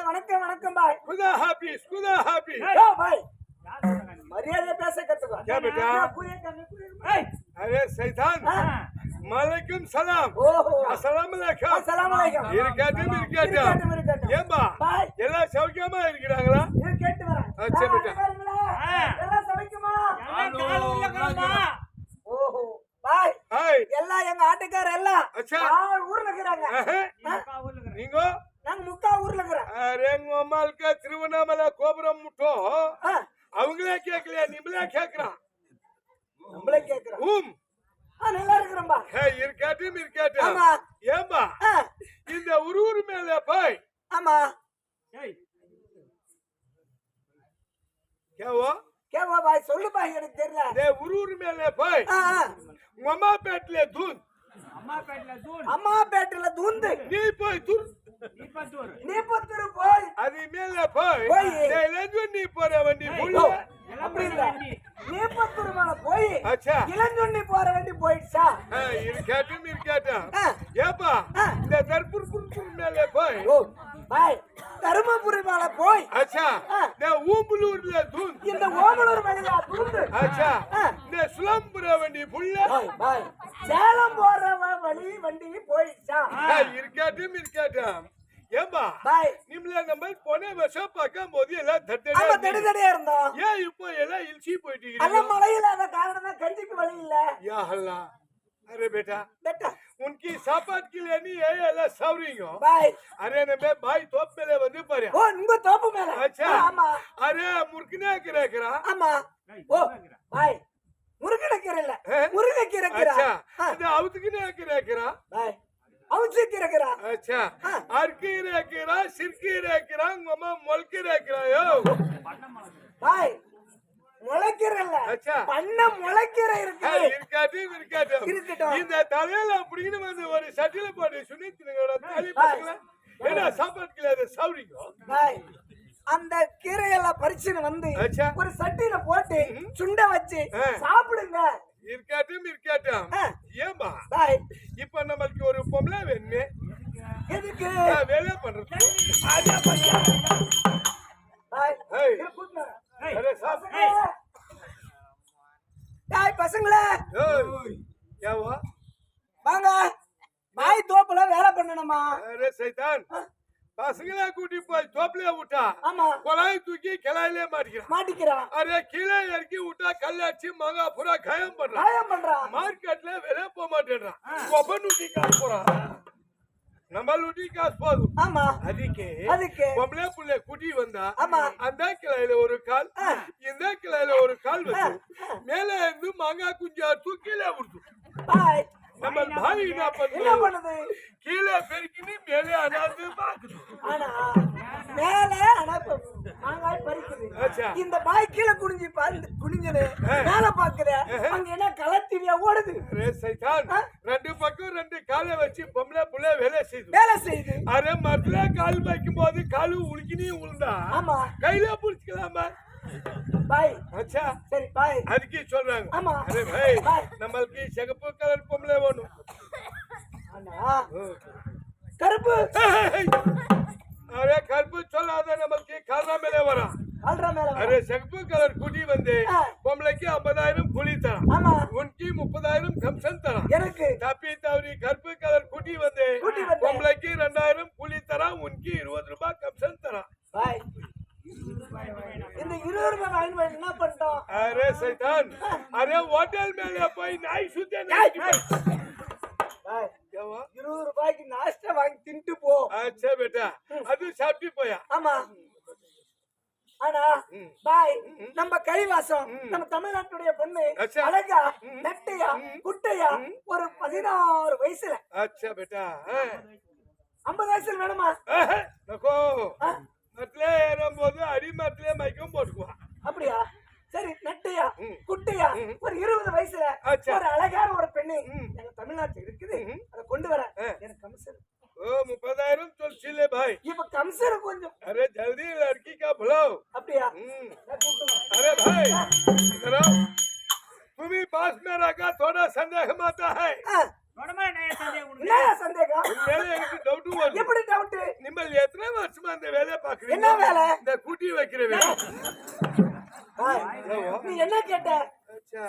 வணக்கம் வணக்கம் பாய். खुदा हाफिज खुदा हाफिज. भाई मर्यादा पैसे करते हो क्या बेटा? अरे शैतान मालेकुम सलाम. अस्सलाम वालेकुम. अस्सलाम वालेकुम. இருக்கட்டும். ஏம்பா எல்லாம் சௌக்கியமா இருக்கறாங்களா? கேட்டு வரேன். अच्छा बेटा. எல்லாம் சௌக்கியமா? ஓஹோ பாய். எல்லாம் எங்க ஆட்டுக்கார எல்லாம். अच्छा ஊர்ல இருக்கறாங்க. நீங்க நாங்க முக்கா ஊர்ல இருக்கறோம். அரே உங்க அம்மாளுக்கு திருவண்ணாமலை கோபுரம் முட்டோ அவங்களே கேட்கலையா நீங்களே கேக்குறான் நம்மளே கேக்குறோம். நல்லா இருக்கிறோம்பா. இருக்கட்டும். ஆமா. ஏம்பா இந்த ஊரு மேல போய். ஆமா. கேவா பாய் சொல்லு பாய் எனக்கு தெரியல. டேய் ஊரு மேல போய். உங்க அம்மா பேட்ல தூண். அம்மா பேட்ல தூந்து. நீ போய் தூர். நீ பத்துரு போய். அது மேல போய். டேய் லஞ்சொன்னி போற வண்டி புள்ள. அப்படி இல்ல. நீ பத்துரு மேல போய். अच्छा இளஞ்சொன்னி போற வண்டி போயிடுச்சா? இருக்கட்டும். ஏப்பா இந்த தர்பூர் மேல போய். பாய் தர்மபுரி மேல போய். अच्छा நான் ஊம்பலூர்ல தூண். இந்த ஓமலூர் மேல தூந்து. अच्छा இந்த சுலம்புர வண்டி புள்ள. பாய் சேலம் போற வண்டி போயிடுச்சா? இருக்கட்டும். ஏம்பா பாய் நிம்மல நம்ம போன வருஷம் பார்க்கும்போது எல்லாம் தடதடையா இருந்தோம். ஏன் இப்போ எல்லாம் இல்சி போயிட்டு அல்ல மழையில அந்த காரணம் கஞ்சிக்கு வழி இல்ல. யா அல்லாஹ். अरे बेटा उनकी सापात के लिए नहीं है एला सवरिंगो भाई. अरे ने भाई तोप मेले वंदे पर ओ निंगो तोप मेले. अच्छा आमा. अरे मुर्गने करा आमा. ओ भाई मुर्गने करला मुर्गे करा. अच्छा இது அவுத்துக்கினே கरा भाई அவுத்து கरा. अच्छा அர்கிரே கरा சிர்கிரே கरा உம்மா மொல்கிரே கरा யோ भाई முளைக்கிறல்ல. अच्छा பண்ண முளைக்கிற இருக்கு. இருக்கட்டும். இந்த தலையில அப்படினு வந்து ஒரு சட்டில போட்டு சுனித்தினோட தலை பாக்கல. என்ன சாப்பாட்டுல அது சௌரிங்கோ. பாய் அந்த கீரையெல்லாம் பறிச்சுன்னு வந்து ஒரு சட்டில போட்டு சுண்ட வச்சு சாப்பிடுங்க. இருக்கட்டும். ஏம்பா பாய் இப்ப நமக்கு ஒரு பொம்பளை வேணுமே. எதுக்கு வேலை பண்றது? பாய் अरे साहब டேய் பசங்களே क्या हुआ வாங்க பாய் தோப்புல வேலை பண்ணணுமா? अरे शैतान பசங்கள கூட்டி போய் தோப்புல விட்டா. ஆமா கொலாய் தூக்கி கிளையிலே மாட்டிக்கிறான். அரே கீழே இறக்கி விட்டா கல்லாச்சி மகா பூரா காயம் பண்றான். மார்க்கெட்ல வெளிய போக மாட்டேன்றான். கொப்பனூட்டி காசு போறான். நம்ம லூட்டி காசு போதும். ஆமா அதுக்கு பொம்பளை புள்ள குட்டி வந்தா அந்த கிளையில ஒரு கால் இந்த கிளையில ஒரு கால் வச்சு மேல இருந்து மாங்காய் குஞ்சா தூக்கில விடுது. நம்ம பாய் என்ன பண்ணுது? கீழே பெருக்கினு மேலே அனாது பாக்குது. மேலே மாங்காய் பறிக்குது. இந்த பாய் கீழே குனிஞ்சது மேல பாக்குற அங்க என்ன கலத்திரியா ஓடுது. சைதான் ரெண்டு பக்கம் ரெண்டு காலை வச்சு பொம்பளை புள்ள வேலை செய்யுது. அரே மரத்துல கால் வைக்கும் போது காலு உளுக்கினே உளுந்தா கையில புடிச்சுக்கலாமா பாய்? अच्छा சரி பாய் அதுக்கு சொல்றாங்க. ஆமா அரே பாய் நமக்கு சிகப்பு கலர் பொம்பளை வேணும். அண்ணா கருப்பு. அரே கருப்பு சொல்லாத நமக்கு கால்ரா மேலே வரும். கால்ரா மேலே அரே சிகப்பு கலர் குடி வந்து பொம்பளைக்கு 50,000 கூலி தரான். ஆமா உன் தூக்கி 30,000 கம்சன் தரான். எனக்கு தப்பி தவறி கருப்பு கலர் குட்டி வந்து பொம்பளைக்கு 2,000 கூலி தரான். உனக்கு 20 ரூபாய் கம்சன் தரான். பாய் இந்த 20 ரூபாய் வாங்கி என்ன பண்ணிட்டோம்? அரே சைத்தான், அரே ஹோட்டல் மேல போய் நாய் சுத்தே பாய் 20 ரூபாய்க்கு நாஸ்டா வாங்கி தின்ட்டு போ. अच्छा बेटा அது சாப்பிட்டு போயா. ஆமா ஆனா பாய் நம்ம கைவாசம் நம்ம தமிழ்நாட்டுடைய பொண்ணு அழகா நெட்டையா குட்டையா ஒரு 16 வயசுல. अच्छा बेटा 50 வயசுல வேணுமா? நகோ மட்லே ஏறும்போது அடி மட்லே மைக்கம் போட்டுக்குவா. அப்படியா? சரி நெட்டையா குட்டையா ஒரு 20 வயசுல ஒரு அழகான ஒரு பெண்ணு எங்க தமிழ்நாட்டுல இருக்குது. அத கொண்டு வர எனக்கு கமிஷன். ओ 30,000 चल चिले भाई. இப்ப கம்சர் கொஞ்சம். अरे जल्दी लड़की का बुलाओ. அப்படியா? अरे भाई इधर आओ. तुम्ही पास में रखा थोड़ा संदेह आता है. ನೋಡಮ್ಮ ನಯ ಸಂದೇಹ ಉಂಟು. என்ன சந்தேகம்? ಮೇಲೆ எனக்கு டவுட் வருது. எப்படி டவுட்? நீங்கள் எத்தனை வருஷமா அந்த வேலைய பாக்குறீங்க? என்ன வேலை? இந்த கூட்டி வைக்கிற வேலை. பாய் நீ என்ன கேட்ட? अच्छा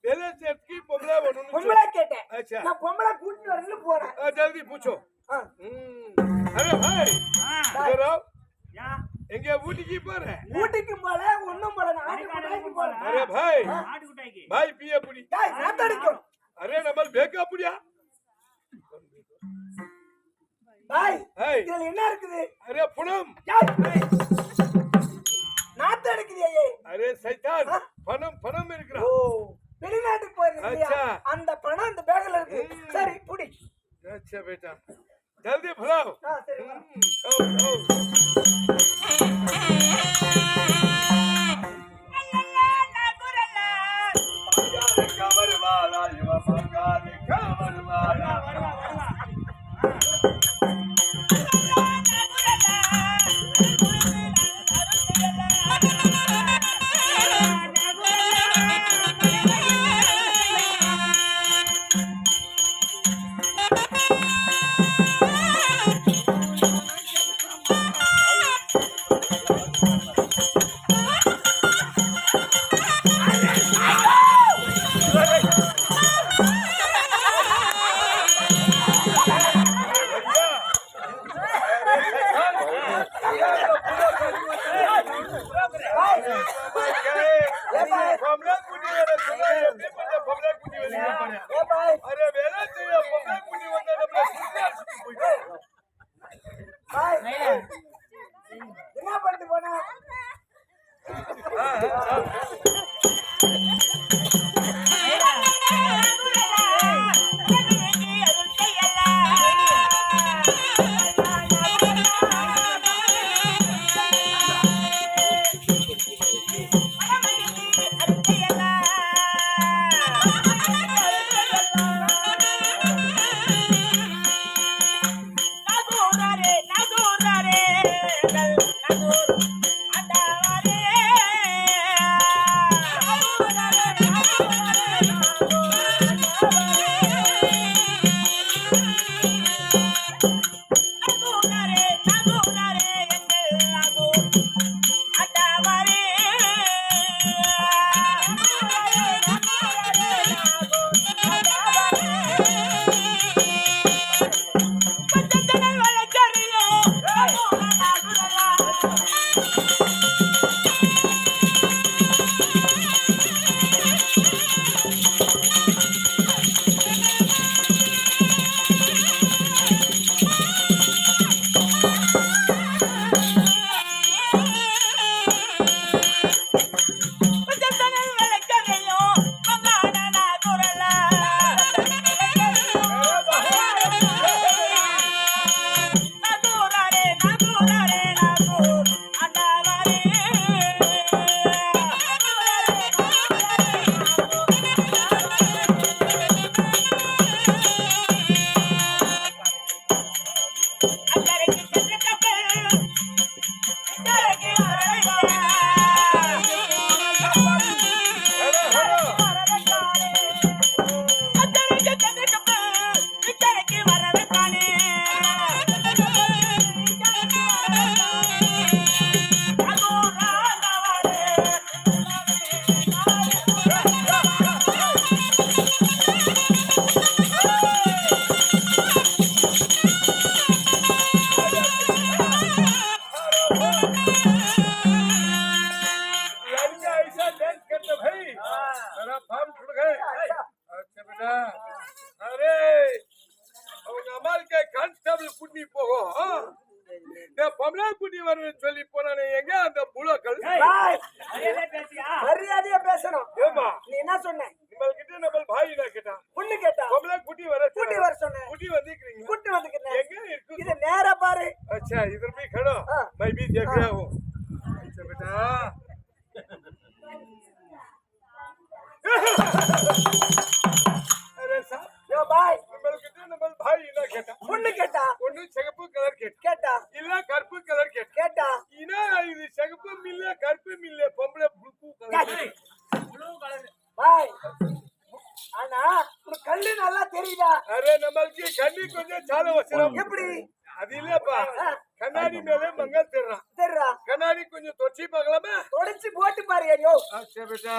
வேலை செட்की பொம்பளை வரணும். பொம்பளை கேட்டேன். अच्छा நான் பொம்பளை கூட்டி வரன்னு போறேன். जल्दी पूछो. अरे भाई इधर आओ. யா எங்க ஊட்டிக்கு போற? ஊட்டிக்கு போல ஒண்ணும் போல நாட்டுக்கு போல. अरे भाई ஆடு குட்டாய்க்கு भाई पिए पुड़ी. டேய் நாத்தடிக்கும். अरे நம்ம பேக்கா புடியா. பாய் ஏய் இதுல என்ன இருக்குது? अरे पुनम. நாத்தடிக்குதே. अरे शैतान पनम पनम இருக்குடா. ஓ வெளிநாட்டுக்கு போறீங்க. அந்த பணம் அந்த பேக்ல இருக்கு. சரி புடி. अच्छा बेटा जल्दी भलाओ. சரி வா. कमर वाला युवा मंगारी कमर वाला வருவா வருவா बमला कुटी वाला सुने अपने बंदा बमला कुटी वाली ஏ பாய் अरे वेला तेरा बमला कुटी वंदा நம்ம சுத்தியா சுத்தி போய். பாய் என்ன பண்ணிட்டு போன? என்ன கேட்டா பொண்ணு கேட்டா பொம்பளை குட்டி வர கூட்டி வர சொன்னேன். குட்டி வந்துக்கிறீங்க கூட்டி வந்துக்கிறேன். எங்க இருக்கு இது நேரா பாரு. अच्छा इधर भी खड़ो मैं भी देख रहा हूँ अच्छा बेटा अरे साहब யோ பாய் नंबर कितने नंबर भाई इना கேட்டா பொண்ணு கேட்டா ஒன்னு சிகப்பு கலர் கேட்டா கேட்டா இல்ல கருப்பு கலர் கேட்டா கேட்டா இனா இது சிகப்பு மில்ல கருப்பு மில்ல பொம்பளை ப்ளூ கலர் ப்ளூ கலர் பாய் ஆனா உனக்கு கண்ணு நல்லா தெரியுதா? अरे நம்மளுக்கு கண்ணி கொஞ்சம் சால வசரம் எப்படி அது இல்லப்பா கண்ணாடி மேல மங்க தெர்றான் தெரியுதா? கண்ணாடி கொஞ்சம் தொச்சி பார்க்கலாமா தொடச்சி போட்டு பாரு ஐயோ. अच्छा बेटा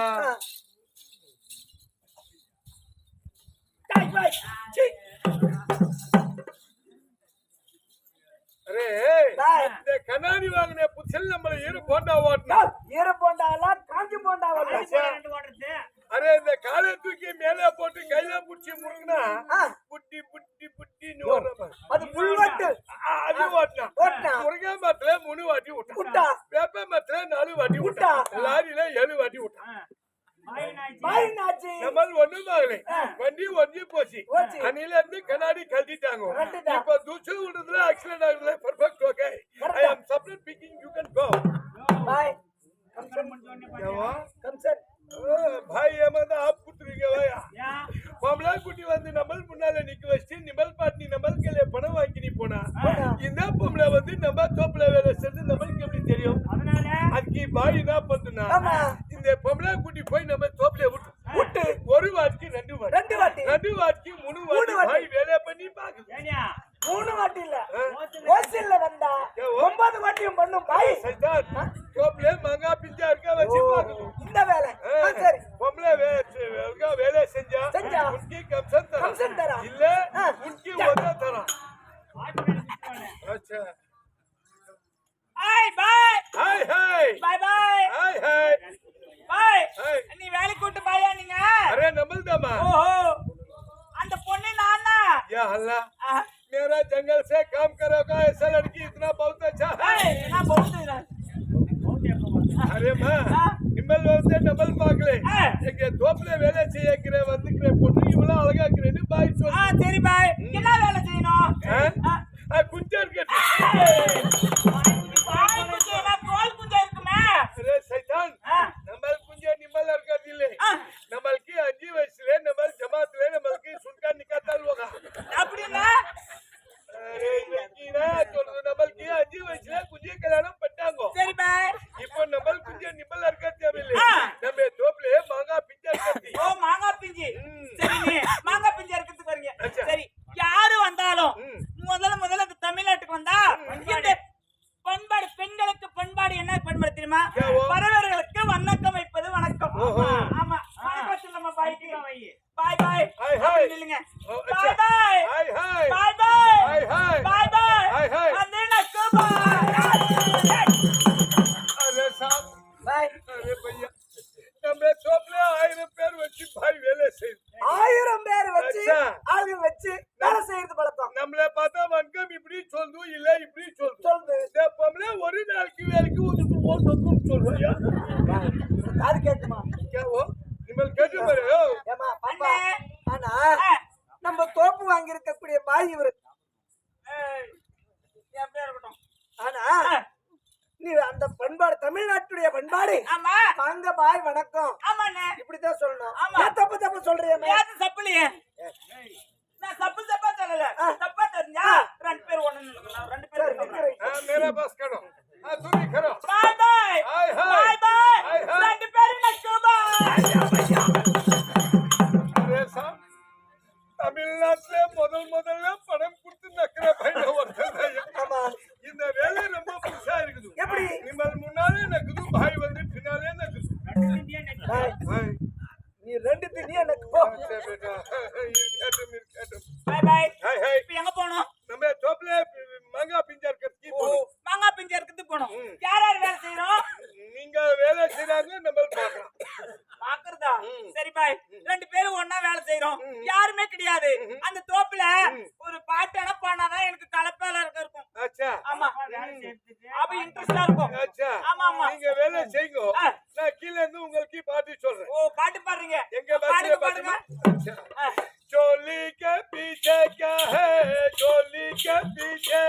டாய் பாய் சீ अरे பாய் இந்த கண்ணாடி வாங்கின புத்தல் நம்மள ஏறு போண்டா ஓட்டனா ஈர போண்டாவா காஞ்சி போண்டாவா? ரெண்டு ஓடுறது अरे இந்த காலை தூக்கி மேலே போட்டு கையில புடிச்சு முருங்கனா ஆ, புட்டி புட்டி புட்டி நோறமா அது புல்வட்டு அது ஓட்டனா ஓட்டனா. முருங்கை மரத்துல 3 வாட்டி விட்டா. விட்டா வேப்ப மரத்துல 4 வாட்டி விட்டா லாரியில 7 வாட்டி விட்டா பாய் நாச்சி நம்ம ஒண்ணும் ஆகல வண்டி ஒஞ்சி போச்சு போச்சு. அன்னில இருந்து கண்ணாடி கழட்டிட்டாங்க கழட்டிட்டா. இப்ப தூசு விடுறதுல ஆக்சிடென்ட் ஆகுதுல பெர்ஃபெக்ட் ஓகே ஐ அம் சப்ளட் picking you can go bye क्या கம்சன் भाई ஏமாந்தா ஆப் குடுத்துறீங்க வாயா யா பொம்பளை குட்டி வந்து நம்ம முன்னால நிக்க வச்சு நிமல் பாட்டி நம்ம கையில பணம் வாங்கி நீ போனா இந்த பொம்பளை வந்து நம்ம தோப்புல வேலை செஞ்சு நம்மளுக்கு எப்படி தெரியும் அதனால அதுக்கு பாய் என்ன பண்ணுனா ஆமா. இந்த பொம்பளை குட்டி போய் நம்ம தோப்புல விட்டு ஒரு வாட்டிக்கு 2 வாட்டி 2 வாட்டி 2 வாட்டிக்கு 3 வாட்டி வாட்டி. பாய் வேலை பண்ணி பாக்குது ஏடியா 3 வாட்டி இல்ல ஓசில்ல வந்தா 9 வாட்டியும் பண்ணும் பாய். சைதான் தோப்புல மங்கா பிஞ்சா இருக்க வச்சு பாக்குது இந்த வேலை சரி பொம்பளை வேலை செஞ்சா செஞ்சா. உனக்கு கம்சன் தரா இல்ல உனக்கு ஒதா தரா अच्छा ஹாய் பாய் हाय हाय பாய் பாய் हाय हाय பாய் हाय நீ வேலை கூட்டு பாயா நீங்க अरे नमल दामा ஓஹோ அந்த பொண்ணு நானா या अल्लाह मेरा जंगल से काम करोगा ऐसा लड़की इतना बहुत अच्छा है ஏய் நான் போடுறேன் अरे मां நிம்மல் வந்து நம்பல் பாக்கலே எங்க தோப்புல வேலை செய்யக்கிற வந்துக்கிற பொண்ணு இவ்வளவு அழகா இருக்கிறேன்னு பாய் சொல்லு சரி பாய் என்ன வேலை செய்யணும் குஞ்சா இருக்கட்டு பாய் குஞ்சே நான் கோல் குஞ்சே இருக்குமே अरे शैतान नंबर कुंजे निम्मल हरकत दिले नंबर की 5 वयसले नंबर जमात ले नंबर की सुनका निकाल होगा அப்படினா अरे लड़की ना तो नंबर की 5 वयसले कुंजे कलाना पट्टांगो சரி பாய் இப்போ नंबर कुंजे निम्मल हरकत देवेले नमे तोपले मांगा पिंजर करती ஓ மாங்காய் பிஞ்சு சரி நீ மாங்காய் பிஞ்சு இருக்கிறதுக்கு வரீங்க சரி யாரு வந்தாலும் முதல்ல இந்த தமிழ்நாட்டுக்கு வந்தா இந்த பண்பாடு பெண்களுக்கு பண்பாடு என்ன பண்பாடு தெரியுமா வரவர்களுக்கு வணக்கம் வைப்பது வணக்கம் ஆமா வணக்கம் நம்ம பாய்க்கு பாய் பாய் हाय हाय இல்லங்க अच्छा பாய் பாய் हाय हाय பாய் பாய் हाय हाय பாய் பாய் हाय हाय அந்த நக்கு பாய் अरे साहब பாய் अरे भैया नमे तोपले 1000 பேர் வச்சு பாய் வேலை செய்து 1000 பேர் வச்சு अच्छा. ஆளு வச்சு வேலை செய்யறது பழக்கம் நம்மள பார்த்தா வணக்கம் இப்படி சொல்லுது இல்ல இப்படி சொல்லுது சொல்லுது. இந்த பொம்பளை ஒரு நாளைக்கு வேலைக்கு ஒதுக்கு ஓட்டுக்கும் சொல்றியா காது கேட்டுமா கேவோ நிமல் கேட்டு பாரு ஏமா பாப்பா ஆனா நம்ம தோப்பு வாங்கி இருக்கக்கூடிய பாய் இவரு. என் பேர் இருக்கட்டும் ஆனா நீ அந்த பண்பாடு தமிழ்நாட்டுடைய பண்பாடு ஆமா வாங்க பாய் வணக்கம் ஆமாண்ணே இப்படிதான் சொல்லணும். ஆமா. ஏன் தப்பு சொல்றியம்மா? யாரு சப்புலையே நான் சப்பா சொல்லல தப்பா தெரிஞ்சா 2 பேர் ஒண்ணு 2 பேர் இருக்கோம் मेरा बस करो तुम ही करो பாய் பாய் हाय हाय பாய் பாய் हाय हाय 2 பேர் நக்கு பாய் अरे साहब தமிழ்நாட்டுல முதல்ல பணம் கொடுத்து நக்கிற பையன் ஒருத்தன் ஆமா. இந்த வேலை ரொம்ப புதுசா இருக்குது எப்படி? நிமல் முன்னாலே நக்குது பாய் வந்து பின்னாலே நக்குது பாய், हाय நீ ரெண்டு திணி எனக்கு போ. अच्छा बेटा இருக்கட்டும் பாய் பாய் हाय हाय இப்போ எங்க போணும் நம்ம தோப்புல மாங்கா பிஞ்சார் கத்தி போடு மாங்காய் பிஞ்சு இருக்குது போணும் யார் யார் வேலை செய்யறோம் நீங்க வேலை செய்றாங்க நம்ம பார்க்கலாம் பாக்குறதா சரி பாய் 2 பேரும் ஒண்ணா வேலை செய்யறோம் யாருமே கிடையாது அந்த தோப்புல ஒரு பாட்டு அனுப்பானாதான் எனக்கு கலப்பால இருக்கும் ஆமா அப்ப இன்ட்ரெஸ்டா இருக்கும் ஆமா ஆமா நீங்க வேலை செய்யுங்க நான் கீழ இருந்து உங்களுக்கு பாட்டு சொல்றேன் ஓ பாட்டு பாடுறீங்க எங்க பஸ்ல பாடுங்க चोली के पीछे क्या है चोली के पीछे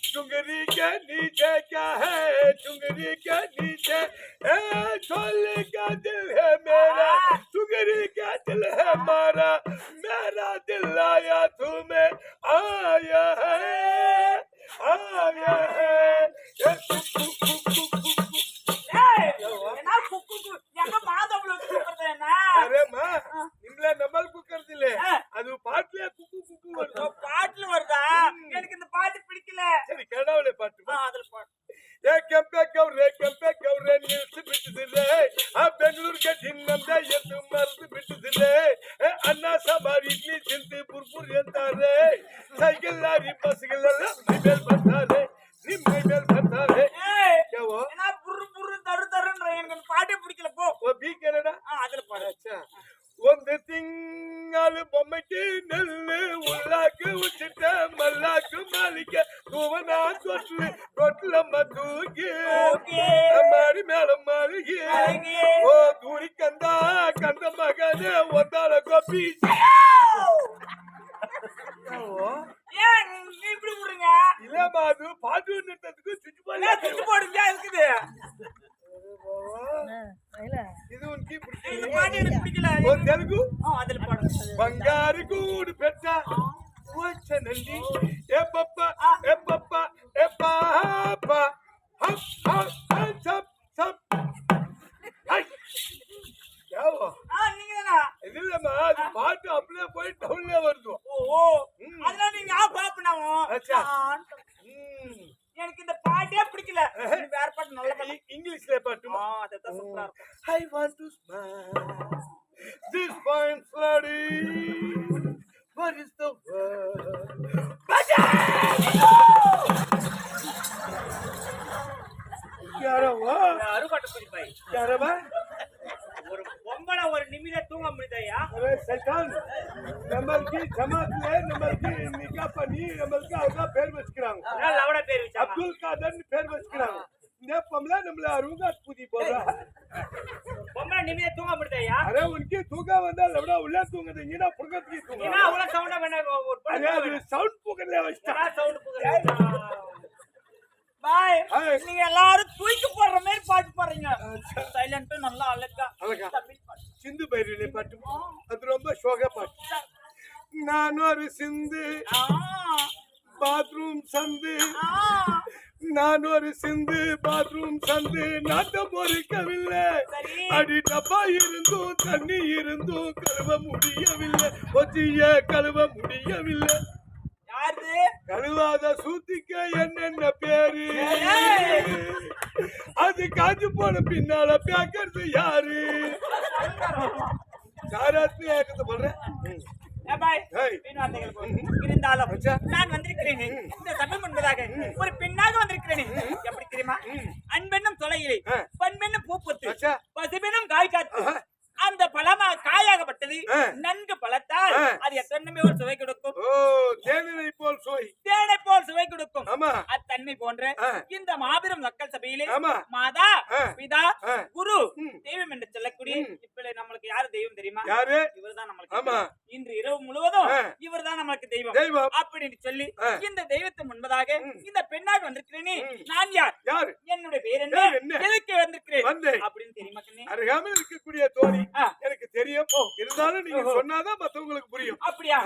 चुंगरी के नीचे क्या है चुंगरी के नीचे ए चोली का दिल है मेरा चुंगरी का दिल है हमारा मेरा दिल आया तुम्हें आया है எங்க மாதவள கூப்பிடுறது என்ன अरे मां நிம்ல நம்மள் குக்கறது இல்ல அது பாட்டுல குக்கு குக்கு வருது பாட்டுல வருதா எனக்கு இந்த பாட்டு பிடிக்கல சரி கடாவளே பாட்டு அதுல பாட்டு ए केंपे गौरे निल्स बिटदिले आ बेंगलुरु के ठिन्नंदे यतु मर्द बिटदिले ए अन्ना सवारी इतनी चिंते पुरपुर यंतारे साइकिल लारी बस गलला निबेल भतारे निबेल भतारे क्या वो என்ன புரு புரு தரு தருன்ற எனக்கு அந்த பாட்டே பிடிக்கல போ वो भी करेना அதுல பாடு अच्छा ಒಂದು ತಿಂಗಳು ಬೊಮ್ಮಕ್ಕೆ ನೆಲ್ಲು ಉಳ್ಳಾಕ ಉಚ್ಚಿಟ್ಟ ಮಲ್ಲಾಕ ಮಾಲಿಕೆ ತೂವನ ತೊಟ್ಲಮ್ಮ ತೂಗಿ ಮಾಡಿ ಮೇಳ ಮಾಲಿಗೆ ಓ ದೂರಿ ಕಂದ ಕಂದ ಮಗನೇ ಒಂದಾಳ ಗೊಬ್ಬಿ ஏன் நீ இப்படி விடுறீங்க இல்லம்மா அது பாட்டு நிறுத்தத்துக்கு சுவிட்ச் சுவிட்ச் போடுங்க இருக்குது இது உனக்கு இந்த பாட்டு எனக்கு பிடிக்கல ஒரு தெலுங்கு அதுல பாடு బంగారు గూడు పెట్ట వచ్చనండి ఏ పప్ప ఏ పప్ప ఏ పాప హప్ హప్ సప్ సప్ హై యావో நீங்கதானா இல்லம்மா அது பாட்டு அப்படியே போய் டவுன்ல வருது ஓ அதனால நீங்க ஆ பாப்பனாவோ அச்சா எனக்கு இந்த பாட்டே பிடிக்கல வேற பாட்டு நல்ல பாட்டு இங்கிலீஷ்ல பாட்டு அதுதான் சூப்பரா இருக்கும் I want to smile this fine lady what is the word क्या रहा அருகாட்டு போய் क्या रहा ஒரு பொம்பளை ஒரு நிமிடம் தூங்க முடியலையா अरे शैतान नंबर की जमात ले नंबर की निकाह पनी नंबर का அவங்க பேர் வச்சுக்கறாங்க அதனால லவட பேர் வச்சாங்க அப்துல் காதர் பேர் வச்சுக்கறாங்க இந்த பொம்பளை நம்மள அருங்கா புதி போறா பொம்பளை நிமிடம் தூங்க முடியலையா अरे उनकी தூங்க வந்தா லவடா உள்ள தூங்குது நீனா புகத்தி தூங்க என்ன அவ்வளவு சவுண்டா வேணா ஒரு अरे அது சவுண்ட் புகல வச்சா சவுண்ட் புகல பாய் நீங்க எல்லாரும் தூக்கி போடுற மாதிரி பாட்டு பாடுறீங்க சைலண்டா நல்லா அழகா தமிழ் பாட்டு சிந்து பைரவிலே பாட்டு அது ரொம்ப சோக பாட்டு நான் ஒரு சிந்து பாத்ரூம் சந்து நான் ஒரு சிந்து பாத்ரூம் சந்து நாட்டம் பொறுக்கவில்லை அடி டப்பா இருந்தும் தண்ணி இருந்தும் கழுவ முடியவில்லை ஒத்திய கழுவ முடியவில்லை யாரு கழுவாத சூத்திக்க என்னென்ன பேரு அது காஞ்சு போன பின்னால பேக்கிறது யாரு சாராத்மி ஏக்கத்தை சொல்றேன் இருந்தாலும் நான் வந்திருக்கிறேன் இந்த சபை முன்பதாக ஒரு பெண்ணாக வந்திருக்கிறேன் எப்படி தெரியுமா அன்பெண்ணும் தொலையிலே பண்பெண்ணும் பூப்புத்து பசுபெண்ணும் காய் காத்து அந்த பழமா காயாகப்பட்டது நன்கு பழத்தால் அது எத்தனை ஒரு சுவை கொடுக்கும் தேனை போல் சுவை தேனை போல் சுவை கொடுக்கும் ஆமா அத்தன்மை போன்ற இந்த மாபெரும் மக்கள் சபையிலே ஆமா மாதா பிதா குரு தெய்வம் என்று சொல்லக்கூடிய இப்ப நம்மளுக்கு யாரு தெய்வம் தெரியுமா யாரு இவர்தான் நம்மளுக்கு ஆமா இன்று இரவு முழுவதும் இவர்தான் நம்மளுக்கு தெய்வம் அப்படின்னு சொல்லி இந்த தெய்வத்தை முன்பதாக இந்த பெண்ணாக வந்திருக்கிறேனே நான் யார் யாரு என்னுடைய பேர் என்ன எதுக்கு வந்திருக்கிறேன் அப்படின்னு தெரியுமா கண்ணே அருகாமல் இருக்கக்கூடிய தோழி எனக்கு தெரியும் இருந்தாலும் நீங்க சொன்னாதான் மத்தவங்களுக்கு புரியும் அப்படியா